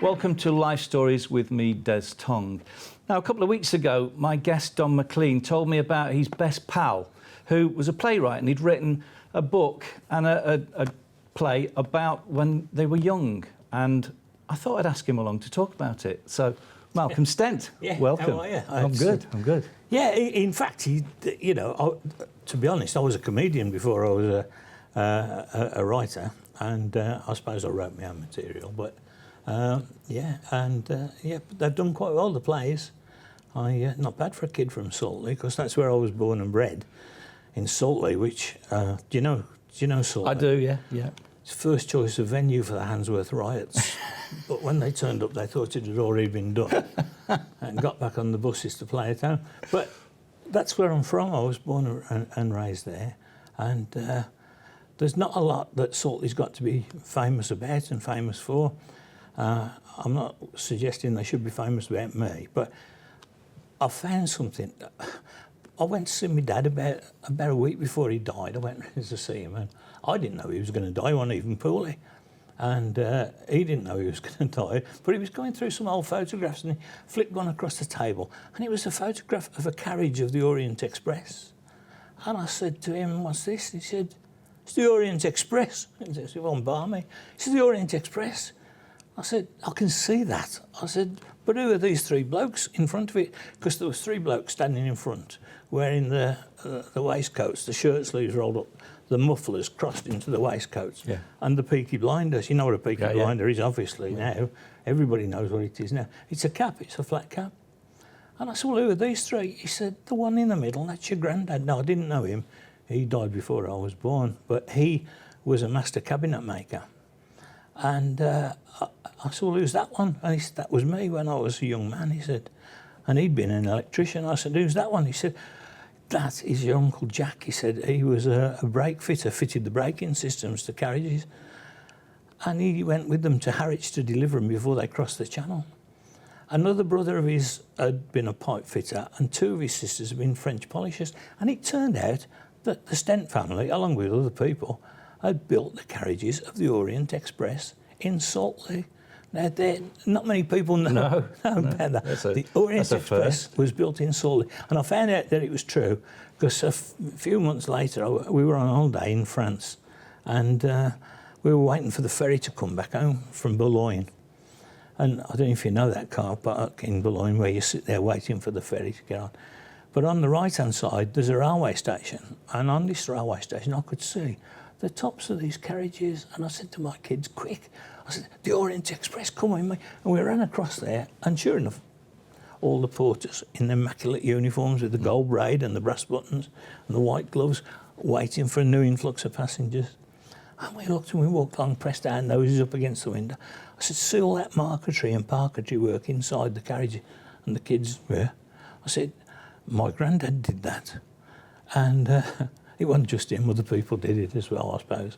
Welcome to Life Stories with me, Des Tong. Now, a couple of weeks ago, my guest, Don Maclean, told me about his best pal, who was a playwright, and he'd written a book and a play about when they were young. And I thought I'd ask him along to talk about it. So, Malcolm Stent, welcome. How are you? I'm good, I'm good. Yeah, in fact, you know, to be honest, I was a comedian before I was a writer, and I suppose I wrote my own material, but but they've done quite well, the plays. Not bad for a kid from Solihull, because that's where I was born and bred, in Solihull, which, do you know Solihull? I do, yeah. It's first choice of venue for the Handsworth riots, but when they turned up, they thought it had already been done and got back on the buses to play it out. But that's where I'm from. I was born and raised there, and there's not a lot that Solihull's got to be famous about and famous for. I'm not suggesting they should be famous about me, but I found something. I went to see my dad about a week before he died. I went to see him, and I didn't know he was going to die. He wasn't even poorly, and he didn't know he was going to die. But he was going through some old photographs, and he flipped one across the table, and it was a photograph of a carriage of the Orient Express. And I said to him, "What's this?" He said, "It's the Orient Express." He said, "Well, bar me." He said, "The Orient Express." I said, "I can see that." I said, "But who are these three blokes in front of it?" Because there was three blokes standing in front, wearing the waistcoats, the shirt sleeves rolled up, the mufflers crossed into the waistcoats, and the peaky blinders. You know what a peaky blinder is, obviously, now. Everybody knows what it is now. It's a cap, it's a flat cap. And I said, "Well, who are these three?" He said, "The one in the middle, that's your granddad." No, I didn't know him. He died before I was born, but he was a master cabinet maker. And I said, "Well, who's that one?" And he said, "That was me when I was a young man," he said. And he'd been an electrician. I said, "Who's that one?" He said, "That is your Uncle Jack." He said, "He was a brake fitter, fitted the braking systems to carriages. And he went with them to Harwich to deliver them before they crossed the channel." Another brother of his had been a pipe fitter, and two of his sisters had been French polishers. And it turned out that the Stent family, along with other people, had built the carriages of the Orient Express in Solihull. Now, not many people know about that. The Orient Express was built in Solihull. And I found out that it was true because a few months later, we were on holiday in France, and we were waiting for the ferry to come back home from Boulogne. And I don't know if you know that car park in Boulogne where you sit there waiting for the ferry to get on. But on the right-hand side, there's a railway station. And on this railway station, I could see the tops of these carriages. And I said to my kids, "Quick," I said, "The Orient Express, come with me." And we ran across there, and sure enough, all the porters in their immaculate uniforms with the gold braid and the brass buttons and the white gloves, waiting for a new influx of passengers. And we looked and we walked along, pressed our noses up against the window. I said, "See all that marquetry and parquetry work inside the carriage?" And the kids, "Yeah." I said, "My granddad did that." And it wasn't just him, other people did it as well, I suppose.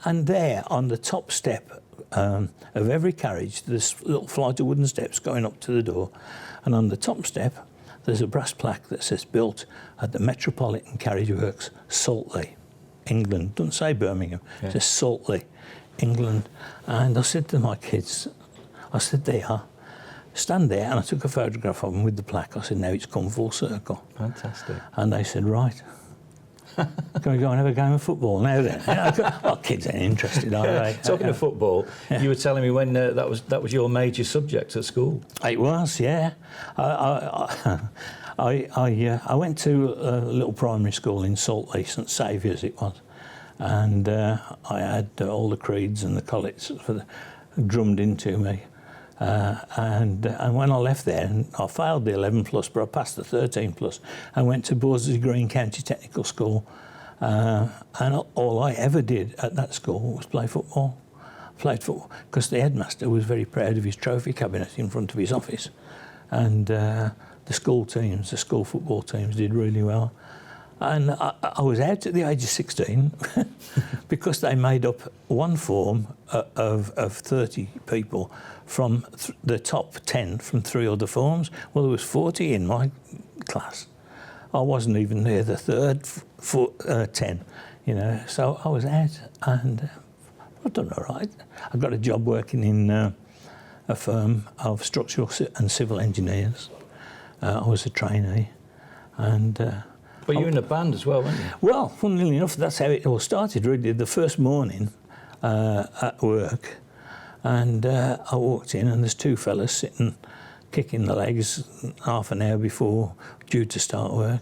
And there, on the top step of every carriage, there's a little flight of wooden steps going up to the door. And on the top step, there's a brass plaque that says, "Built at the Metropolitan Carriage Works, Solihull, England." Doesn't say Birmingham, it says Solihull, England. And I said to my kids, I said, "They are. Stand there," and I took a photograph of them with the plaque. I said, "Now it's come full circle." Fantastic. And they said, "Right. Can we go and have a game of football now then?" Well, kids ain't interested, are they? Talking of football, you were telling me when that was your major subject at school. It was, yeah. I went to a little primary school in Solihull, St Saviour's it was, and I had all the creeds and the collets drummed into me. And when I left there, and I failed the 11 plus, but I passed the 13 plus, and went to Boggery Green County Technical School. And all I ever did at that school was play football. Played football because the headmaster was very proud of his trophy cabinet in front of his office, and the school teams, the school football teams, did really well. And I was out at the age of 16 because they made up one form of 30 people from the top 10 from 3 other forms. Well, there was 40 in my class. I wasn't even near the third 10, you know. So I was out, and I've done all right. I got a job working in a firm of structural and civil engineers. I was a trainee, and But you were in a band as well, weren't you? well, funnily enough, that's how it all started. Really, the first morning at work, and I walked in, and there's two fellas sitting, kicking the legs, half an hour before due to start work,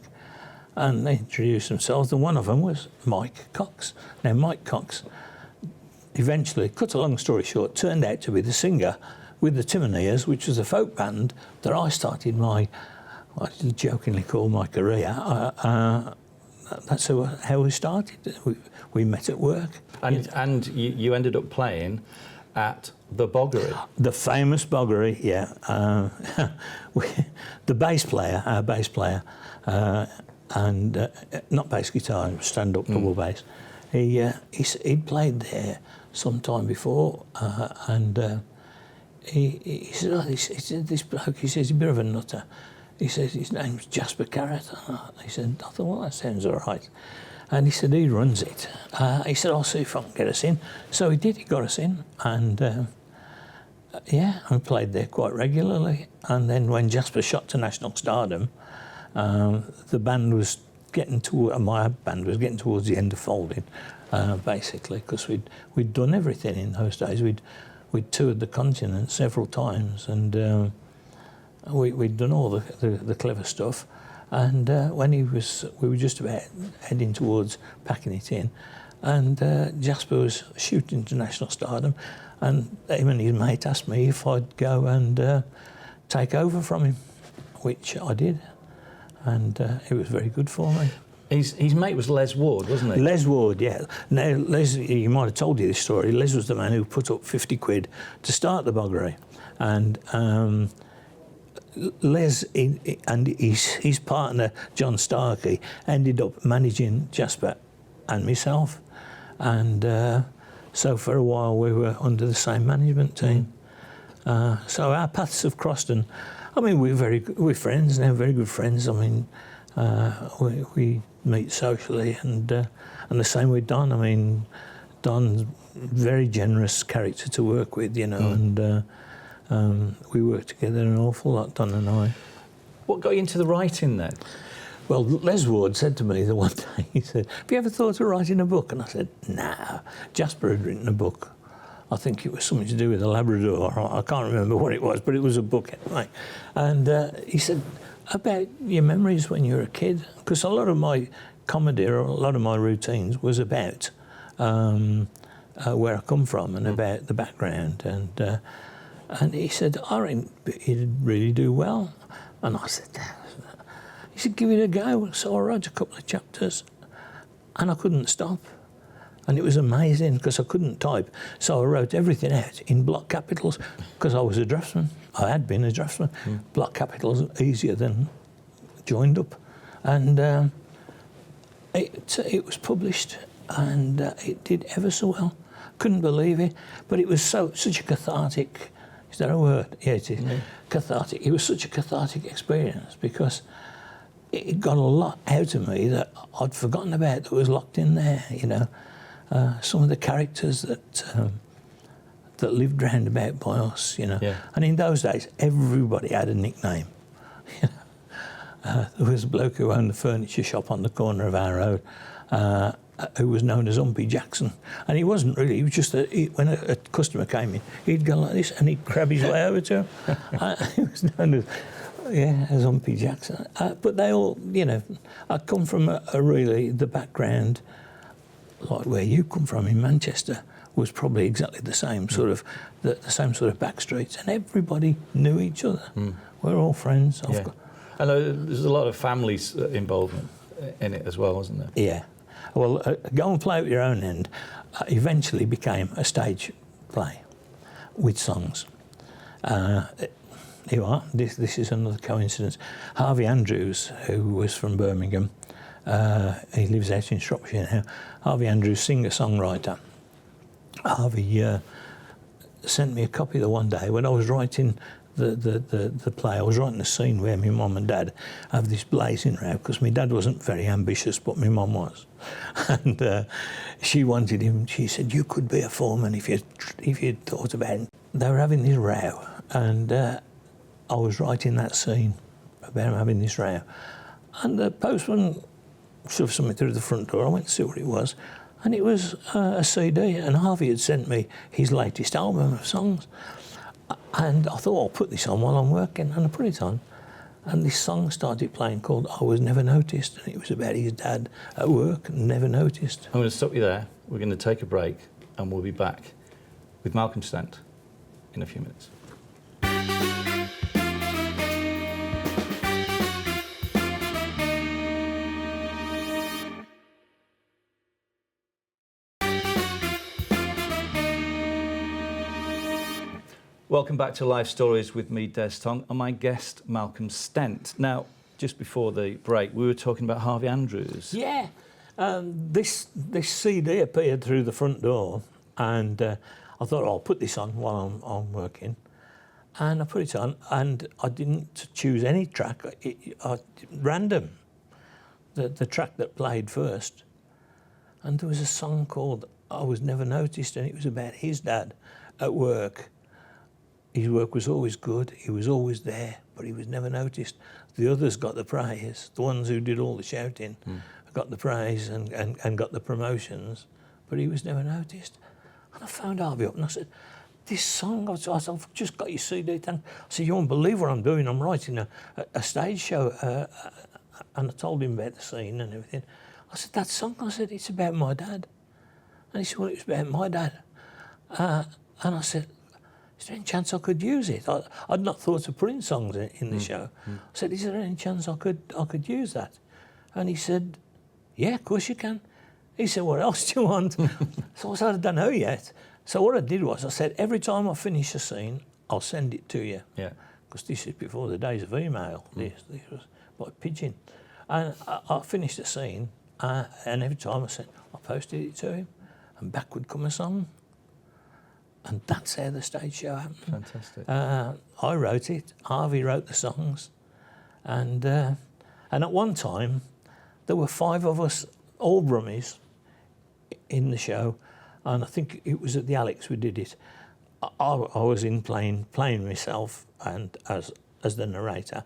and they introduced themselves, and one of them was Mike Cox. Now, Mike Cox eventually, cut a long story short, turned out to be the singer with the Timoneers, which was a folk band that I started my, I jokingly call my career. That's how we started. We met at work. And you ended up playing at the Boggery. The famous Boggery, yeah. The bass player, our bass player, and not bass guitar, stand-up double bass. He'd played there some time before, and he said, oh, this bloke, he says, he's a bit of a nutter. He says, his name's Jasper Carrott. He said, I thought, well, that sounds all right. And he said, he runs it. He said, I'll see if I can get us in. So he did, he got us in. And yeah, I played there quite regularly. And then when Jasper shot to national stardom, the band was getting to, my band was getting towards the end of folding, basically, because we'd done everything in those days. We'd toured the continent several times, and we'd done all the clever stuff. And when we were just about heading towards packing it in, and Jasper was shooting to national stardom, and him and his mate asked me if I'd go and take over from him, which I did, and it was very good for me. His mate was Les Ward, wasn't he? Les Ward, yeah. Now, Les, you might have told you this story. Les was the man who put up 50 quid to start the Boggery. And Les and his partner, John Starkey, ended up managing Jasper and myself. And so for a while we were under the same management team. So our paths have crossed, and I mean, we're friends now, very good friends. I mean, we meet socially, and the same with Don. I mean, Don's very generous character to work with, you know, and we work together an awful lot, Don and I. What got you into the writing then? Well, Les Ward said to me the one day, he said, have you ever thought of writing a book? And I said, no. Jasper had written a book. I think it was something to do with a Labrador. I can't remember what it was, but it was a book anyway. And he said, about your memories when you were a kid, because a lot of my comedy or a lot of my routines was about where I come from and about the background. And he said, I reckon you'd really do well. And I said, he said, give it a go. So I wrote a couple of chapters, and I couldn't stop. And it was amazing because I couldn't type. So I wrote everything out in block capitals because I was a draftsman. I had been a draftsman. Block capitals easier than joined up. And it was published, and it did ever so well. Couldn't believe it. But it was such a cathartic, is that a word? Yeah, it is. Cathartic. It was such a cathartic experience because it got a lot out of me that I'd forgotten about that was locked in there, you know. Some of the characters that lived round about by us, you know. Yeah. And in those days, everybody had a nickname. You know? There was a bloke who owned the furniture shop on the corner of our road, who was known as Humpy Jackson. And he wasn't really, he was just, when a customer came in, he'd go like this and he'd crab his way over to him. He was known as Humpy Jackson. But they all, you know, I come from really the background, like where you come from in Manchester, was probably exactly the same sort of the same sort of back streets, and everybody knew each other. We're all friends. Yeah. I know there's a lot of families involvement in it as well, wasn't there? Yeah. Well, Go and Play at Your Own End eventually became a stage play with songs. You are. This is another coincidence. Harvey Andrews, who was from Birmingham, he lives out in Shropshire now. Harvey Andrews, singer-songwriter. Harvey sent me a copy the one day when I was writing the play. I was writing the scene where my mum and dad have this blazing row because my dad wasn't very ambitious, but my mum was, and she wanted him. She said, "You could be a foreman if you thought about it." They were having this row, And I was writing that scene about him having this row. And the postman shoved something through the front door. I went to see what it was. And it was a CD, and Harvey had sent me his latest album of songs. And I thought, I'll put this on while I'm working, and I put it on. And this song started playing called I Was Never Noticed, and it was about his dad at work, and never noticed. I'm going to stop you there. We're going to take a break, and we'll be back with Malcolm Stent in a few minutes. Welcome back to Life Stories with me, Des Tong, and my guest, Malcolm Stent. Now, just before the break, we were talking about Harvey Andrews. Yeah, this CD appeared through the front door, and I thought, I'll put this on while I'm working. And I put it on, and I didn't choose any track, random, the track that played first. And there was a song called I Was Never Noticed, and it was about his dad at work. His work was always good, he was always there, but he was never noticed. The others got the praise, the ones who did all the shouting got the praise and got the promotions, but he was never noticed. And I phoned Harvey up and I said, this song, I've just got your CD. I said, you won't believe what I'm doing, I'm writing a stage show. And I told him about the scene and everything. I said, that song, I said, it's about my dad. And he said, well, it's about my dad. And I said, is there any chance I could use it? I'd not thought of putting songs in the show. I said, is there any chance I could use that? And he said, yeah, of course you can. He said, what else do you want? So I said, I don't know yet. So what I did was I said, every time I finish a scene, I'll send it to you. Yeah. Because this is before the days of email. This was by pigeon. And I finished the scene, and every time I posted it to him, and back would come a song. And that's how the stage show happened. Fantastic. I wrote it, Harvey wrote the songs, and at one time, there were 5 of us, all Brummies, in the show, and I think it was at the Alex we did it. I was in playing myself and as the narrator.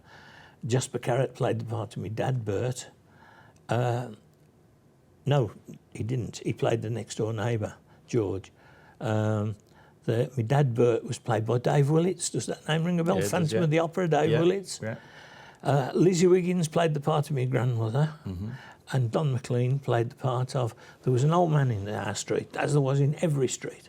Jasper Carrott played the part of my dad, Bert. No, he didn't. He played the next door neighbour, George. My dad, Bert, was played by Dave Willits. Does that name ring a bell? Yeah, Phantom of the Opera, Dave Willits. Yeah. Lizzie Wiggins played the part of my grandmother. And Don Maclean played the part of... There was an old man in our street, as there was in every street,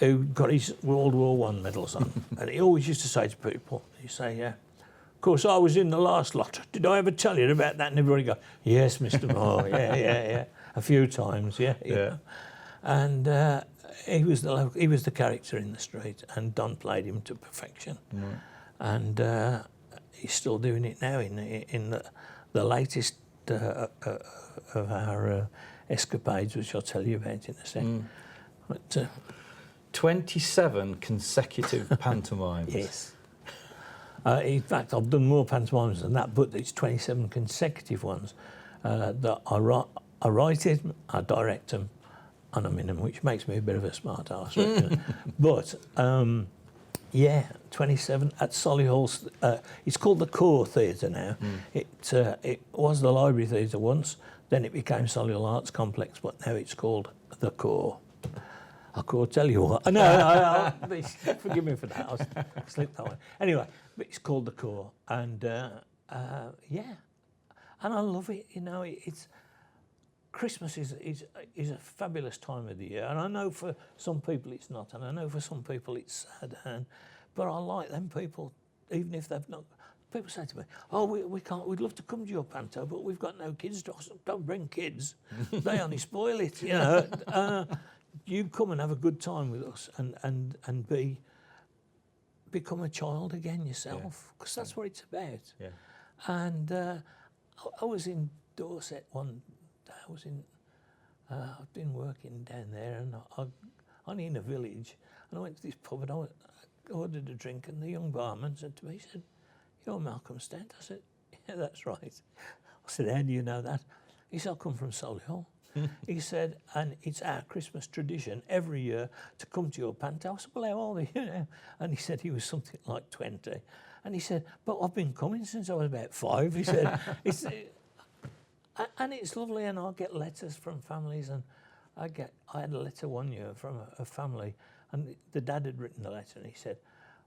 who got his World War I medals on. And he always used to say to people, he'd say, of course, I was in the last lot. Did I ever tell you about that? And everybody go, yes, Mr. Moore, yeah. A few times, yeah. And he was the character in the street, and Don played him to perfection. And he's still doing it now in the latest of our escapades, which I'll tell you about in a second. But, 27 consecutive pantomimes. Yes. In fact, I've done more pantomimes than that, but it's 27 consecutive ones that I write it, I direct them, and I'm in them, which makes me a bit of a smart ass. But, 27 at Solihull. It's called the Core Theatre now. It was the Library Theatre once, then it became Solihull Arts Complex, but now it's called the Core. I could tell you what. No, forgive me for that. I slipped that one. Anyway, but it's called the Core, and and I love it. You know, it's Christmas is a fabulous time of the year, and I know for some people it's not, and I know for some people it's sad, but I like them people, even if they've not. People say to me, "Oh, we can't. We'd love to come to your panto, but we've got no kids." Don't bring kids; they only spoil it. You know. You come and have a good time with us, and become a child again yourself, because that's what it's about. Yeah. And I was in Dorset one day. I've been working down there, and only in a village, and I went to this pub and I ordered a drink, and the young barman said to me, he said, "You're Malcolm Stent?" I said, "Yeah, that's right." I said, "How do you know that?" He said, "I come from Solihull." He said, and it's our Christmas tradition every year to come to your panto. I said, well, how old are you now? And he said he was something like 20. And he said, but I've been coming since I was about 5. He said, and it's lovely, and I get letters from families, and I had a letter one year from a family, and the dad had written a letter, and he said,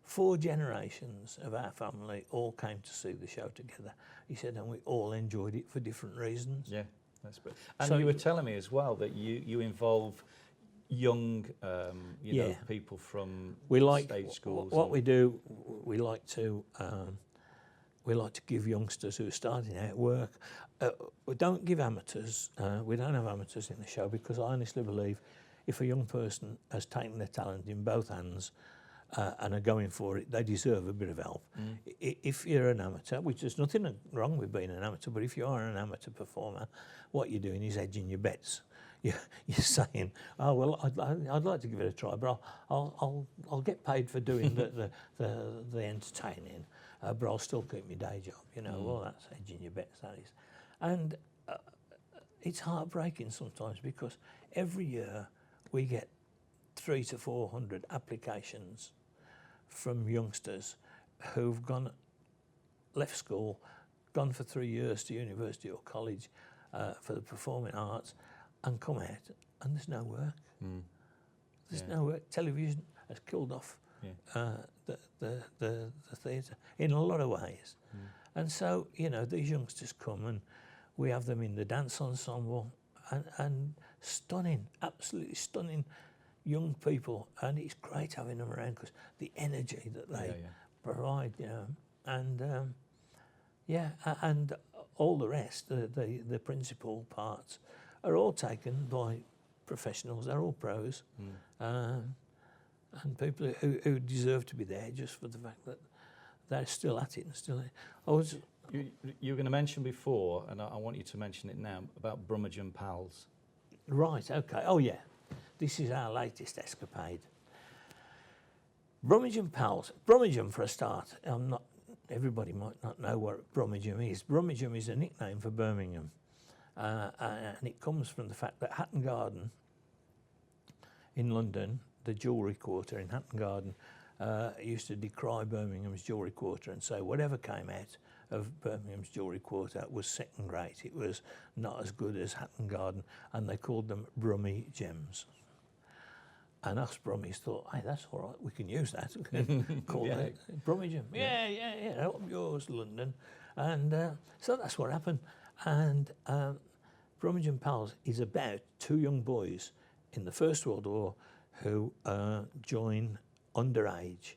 4 generations of our family all came to see the show together. He said, and we all enjoyed it for different reasons. Yeah, that's brilliant. And So you were telling me as well that you involve young, you know, people from stage schools. What we do, we like to give youngsters who are starting out work. We don't give amateurs. We don't have amateurs in the show, because I honestly believe if a young person has taken their talent in both hands and are going for it, they deserve a bit of help. If you're an amateur, which there's nothing wrong with being an amateur, but if you are an amateur performer, what you're doing is hedging your bets. You're saying, oh well, I'd like to give it a try, but I'll get paid for doing the entertaining, but I'll still keep my day job. You know, well, that's hedging your bets, that is, and it's heartbreaking sometimes, because every year we get 300 to 400 applications from youngsters who've left school, gone for 3 years to university or college for the performing arts, and come out, and there's no work. There's no work. Television has killed off the theatre in a lot of ways. And so, you know, these youngsters come, and we have them in the dance ensemble, and stunning, absolutely stunning young people, and it's great having them around, because the energy that they provide, you know, and and all the rest, the principal parts, are all taken by professionals. They're all pros, and people who deserve to be there just for the fact that they're still at it and still. You were going to mention before, and I want you to mention it now, about Brummagem Pals. Right. Okay. Oh yeah. This is our latest escapade. Brummagem Pals. Brummagem, for a start. Everybody might not know what Brummagem is. Brummagem is a nickname for Birmingham, and it comes from the fact that Hatton Garden in London, the jewellery quarter in Hatton Garden, used to decry Birmingham's jewellery quarter and say whatever came out of Birmingham's jewellery quarter was second rate. It was not as good as Hatton Garden, and they called them Brummagems. And us Brummies thought, hey, that's all right, we can use that. Call it Brummagem. Yeah, up yours, London. And so that's what happened. And Brummagem Pals is about 2 young boys in the First World War who join underage.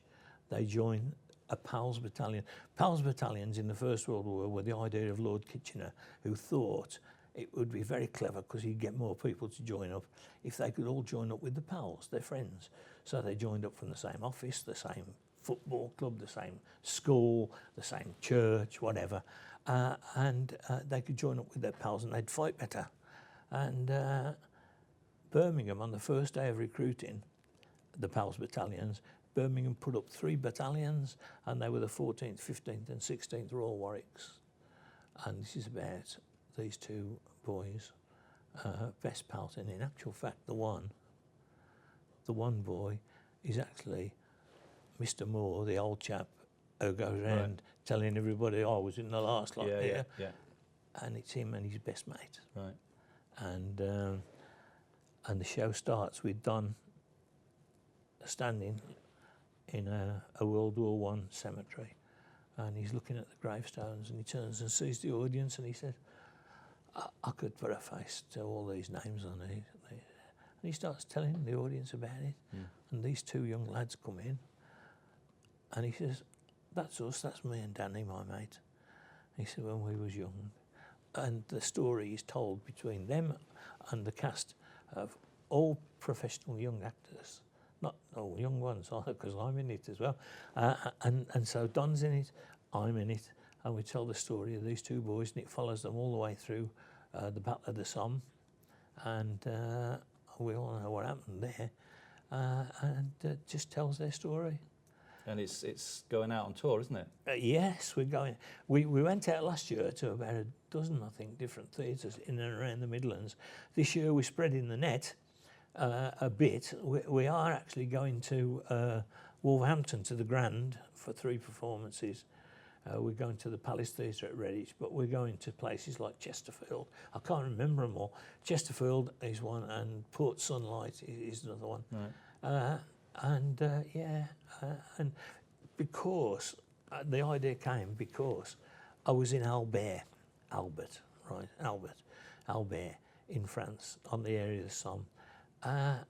They join a Pals battalion. Pals battalions in the First World War were the idea of Lord Kitchener, who thought it would be very clever, because he'd get more people to join up if they could all join up with the pals, their friends. So they joined up from the same office, the same football club, the same school, the same church, whatever, and they could join up with their pals and they'd fight better. And Birmingham, on the first day of recruiting the Pals battalions, Birmingham put up 3 battalions, and they were the 14th, 15th and 16th Royal Warwicks. And this is about these 2 boys, best pals. And in actual fact, the one boy is actually Mr. Moore, the old chap who goes around telling everybody, I was in the last lot here. And it's him and his best mate. Right. And the show starts with Don standing in a World War I cemetery, and he's looking at the gravestones, and he turns and sees the audience, and he says, I could put a face to all these names on it. And he starts telling the audience about it, and these 2 young lads come in, and he says, that's us, that's me and Danny, my mate. He said, when we was young. And the story is told between them and the cast of all professional young actors. Not all young ones either, because I'm in it as well. And so Don's in it, I'm in it, and we tell the story of these 2 boys, and it follows them all the way through the Battle of the Somme, and we all know what happened there, and it just tells their story. And it's going out on tour, isn't it? Yes, we're going. We went out last year to about a dozen, I think, different theatres in and around the Midlands. This year we're spreading the net a bit. We are actually going to Wolverhampton to the Grand for 3 performances. We're going to the Palace Theatre at Redditch, but we're going to places like Chesterfield. I can't remember them all. Chesterfield is one, and Port Sunlight is another one. Right. And because the idea came because I was in Albert in France on the area of the Somme, and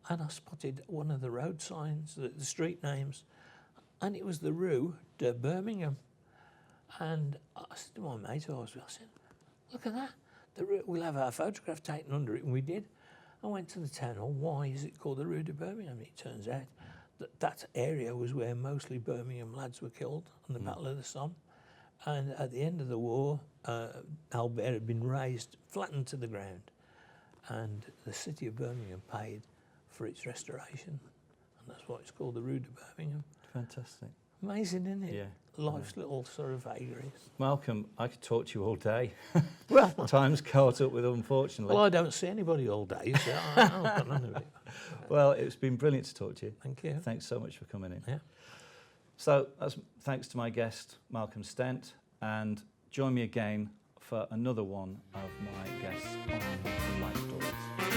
I spotted one of the road signs, the street names, and it was the Rue de Birmingham. And I said to my mate who I was with, I said, look at that, we'll have our photograph taken under it, and we did. I went to the town hall, why is it called the Rue de Birmingham? It turns out that area was where mostly Birmingham lads were killed on the Battle of the Somme. And at the end of the war, Albert had been razed, flattened to the ground, and the city of Birmingham paid for its restoration. And that's why it's called the Rue de Birmingham. Fantastic. Amazing, isn't it? Yeah. Life's little sort of vagaries. Malcolm, I could talk to you all day. Well, Time's caught up with, unfortunately. I don't see anybody all day, so I've got none of it. Well, it's been brilliant to talk to you. Thank you. Thanks so much for coming in. Yeah. So that's thanks to my guest, Malcolm Stent, and join me again for another one of my guests on Life Stories.